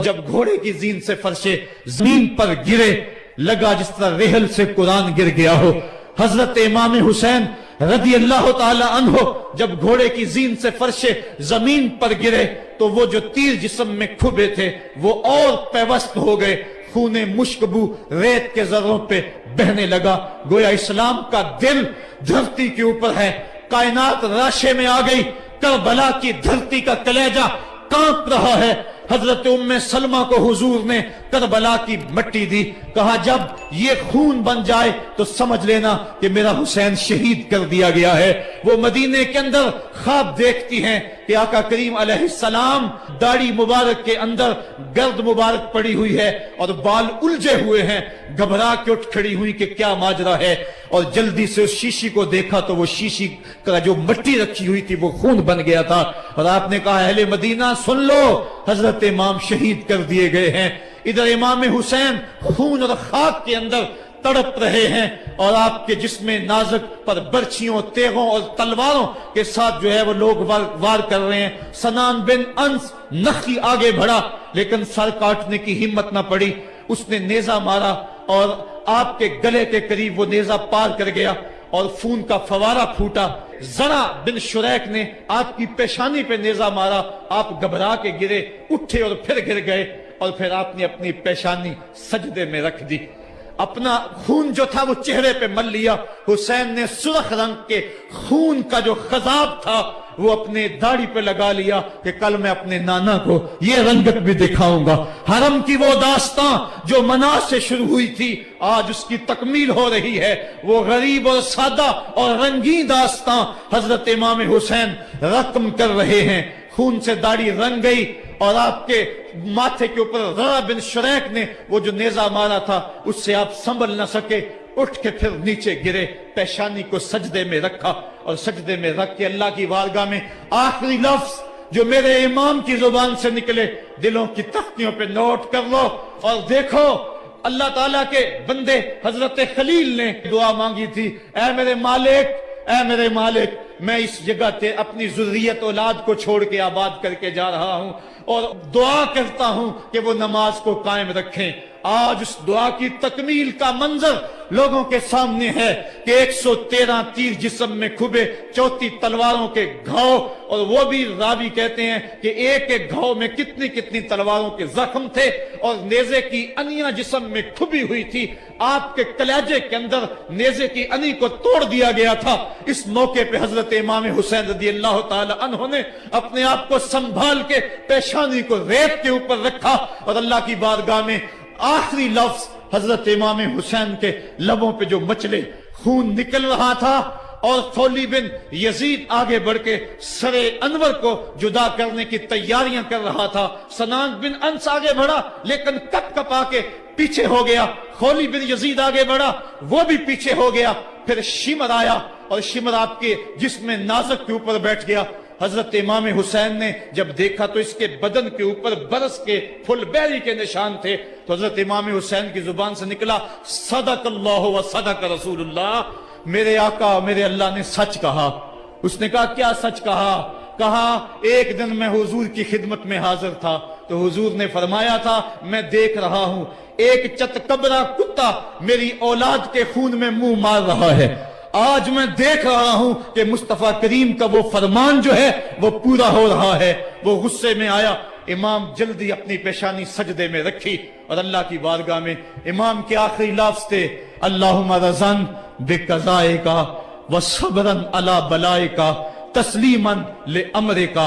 جب گھوڑے کی زین سے فرشے زمین پر گرے لگا جس طرح ریحل سے قرآن گر گیا ہو۔ حضرت امام حسین رضی اللہ تعالی عنہ جب گھوڑے کی زین سے فرشے زمین پر گرے تو وہ جو تیر جسم میں کھبے تھے وہ اور پیوست ہو گئے، خون مشکبو ریت کے ذروں پہ بہنے لگا، گویا اسلام کا دل دھرتی کے اوپر ہے، کائنات راشے میں آ گئی، کربلا کی دھرتی کا کلیجہ کانپ رہا ہے۔ حضرت ام سلمہ کو حضور نے کربلا کی مٹی دی، کہا جب یہ خون بن جائے تو سمجھ لینا کہ میرا حسین شہید کر دیا گیا ہے۔ وہ مدینے کے اندر خواب دیکھتی ہیں کہ آقا کریم علیہ السلام داڑھی مبارک کے اندر گرد مبارک پڑی ہوئی ہے اور بال الجھے ہوئے ہیں، گھبرا کے اٹھ کھڑی ہوئی کہ کیا ماجرا ہے، اور جلدی سے اس شیشی کو دیکھا تو وہ شیشی کا جو مٹی رکھی ہوئی تھی وہ خون بن گیا تھا، اور آپ نے کہا اہل مدینہ سن لو، حضرت امام شہید کر دیے گئے ہیں۔ ادھر امام حسین خون اور خاک کے اندر تڑپ رہے ہیں اور آپ کے جسم نازک پر برچھیوں، تیغوں اور تلواروں کے ساتھ جو ہے وہ لوگ وار کر رہے ہیں۔ سنان بن انس نخی آگے بڑھا لیکن سر کاٹنے کی ہمت نہ پڑی، اس نے نیزہ مارا اور آپ کے گلے کے قریب وہ نیزہ پار کر گیا اور خون کا فوارہ پھوٹا۔ زرع بن شریک نے آپ کی پیشانی پہ نیزہ مارا، آپ گھبرا کے گرے، اٹھے اور پھر گر گئے، اور پھر آپ نے اپنی پیشانی سجدے میں رکھ دی، اپنا خون جو تھا وہ چہرے پہ مل لیا۔ حسین نے سرخ رنگ کے خون کا جو خضاب تھا وہ اپنے داڑھی پہ لگا لیا کہ کل میں اپنے نانا کو یہ رنگت بھی دکھاؤں گا۔ حرم کی وہ داستان جو مناس سے شروع ہوئی تھی آج اس کی تکمیل ہو رہی ہے، وہ غریب اور سادہ اور رنگین داستان حضرت امام حسین رقم کر رہے ہیں۔ خون سے داڑھی رنگ گئی اور آپ کے ماتھے کے اوپر زرع بن شریک نے وہ جو نیزہ مارا تھا اس سے آپ سنبھل نہ سکے، اٹھ کے پھر نیچے گرے، پیشانی کو سجدے میں رکھا اور سجدے میں رکھ کے اللہ کی بارگاہ میں آخری لفظ جو میرے امام کی زبان سے نکلے دلوں کی تختیوں پہ نوٹ کر لو اور دیکھو۔ اللہ تعالیٰ کے بندے حضرت خلیل نے دعا مانگی تھی، اے میرے مالک، اے میرے مالک، میں اس جگہ تے اپنی ذریت اولاد کو چھوڑ کے آباد کر کے جا رہا ہوں اور دعا کرتا ہوں کہ وہ نماز کو قائم رکھیں۔ آج اس دعا کی تکمیل کا منظر لوگوں کے سامنے ہے کہ 113 تیر جسم میں کھبے، 34 تلواروں کے گھاؤ، اور وہ بھی راوی کہتے ہیں کہ ایک ایک گھاؤ میں کتنی کتنی تلواروں کے زخم تھے اور نیزے کی انیاں جسم میں کھبی ہوئی تھی، آپ کے کلیجے کے اندر نیزے کی انی کو توڑ دیا گیا تھا۔ اس موقع پہ حضرت امام حسین رضی اللہ تعالی عنہ نے اپنے آپ کو سنبھال کے پیشانی کو ریت کے اوپر رکھا اور اللہ کی بارگاہ میں آخری لفظ حضرت امام حسین کے لبوں پہ جو مچلے خون نکل رہا تھا، اور خولی بن یزید آگے بڑھ کے سر انور کو جدا کرنے کی تیاریاں کر رہا تھا۔ سنان بن انس آگے بڑھا لیکن کپ کپا کے پیچھے ہو گیا، خولی بن یزید آگے بڑھا وہ بھی پیچھے ہو گیا، پھر شمر آیا اور شمر آپ کے جسم نازک کے اوپر بیٹھ گیا۔ حضرت امام حسین نے جب دیکھا تو اس کے بدن کے اوپر برس کے پھل بیری کے نشان تھے، تو حضرت امام حسین کی زبان سے نکلا صدق اللہ و صدق رسول اللہ، میرے آقا میرے اللہ نے سچ کہا۔ اس نے کہا کیا سچ کہا؟ کہا ایک دن میں حضور کی خدمت میں حاضر تھا تو حضور نے فرمایا تھا میں دیکھ رہا ہوں ایک چتکبرا کتا میری اولاد کے خون میں منہ مار رہا ہے، آج میں دیکھ رہا ہوں کہ مصطفیٰ کریم کا وہ فرمان جو ہے وہ پورا ہو رہا ہے۔ وہ غصے میں آیا، امام جلدی اپنی پیشانی سجدے میں رکھی اور اللہ کی بارگاہ میں امام کے آخری لفظ تھے اللہم رضن بقضائک وصبرن علی بلائک تسلیما لامرک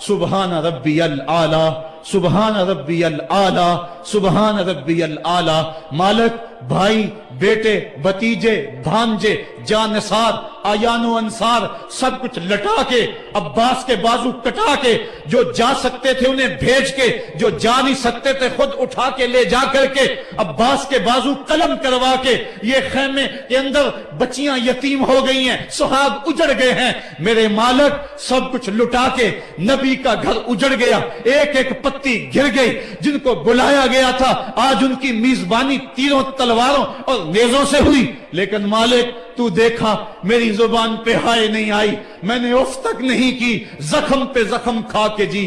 سبحان ربی الاعلی سبحان ربی الاعلی سبحان ربی الاعلی۔ مالک، بھائی، بیٹے، بھتیجے، بھانجے، جانثار، آیان و انصار سب کچھ لٹا کے، عباس کے بازو کٹا کے، جو جا سکتے تھے انہیں بھیج کے، جو جا نہیں سکتے تھے خود اٹھا کے لے جا کر کے، عباس کے بازو قلم کروا کے، یہ خیمے کے اندر بچیاں یتیم ہو گئی ہیں، سہاگ اجڑ گئے ہیں، میرے مالک سب کچھ لٹا کے نبی کا گھر اجڑ گیا، ایک ایک پتی گر گئی، جن کو بلایا گیا تھا آج ان کی میزبانی تیروں تلواروں اور نیزوں سے ہوئی، لیکن مالک تو دیکھا میری زبان پہ ہائے نہیں آئی، میں نے اف تک نہیں کی، زخم پہ زخم کھا کے جی،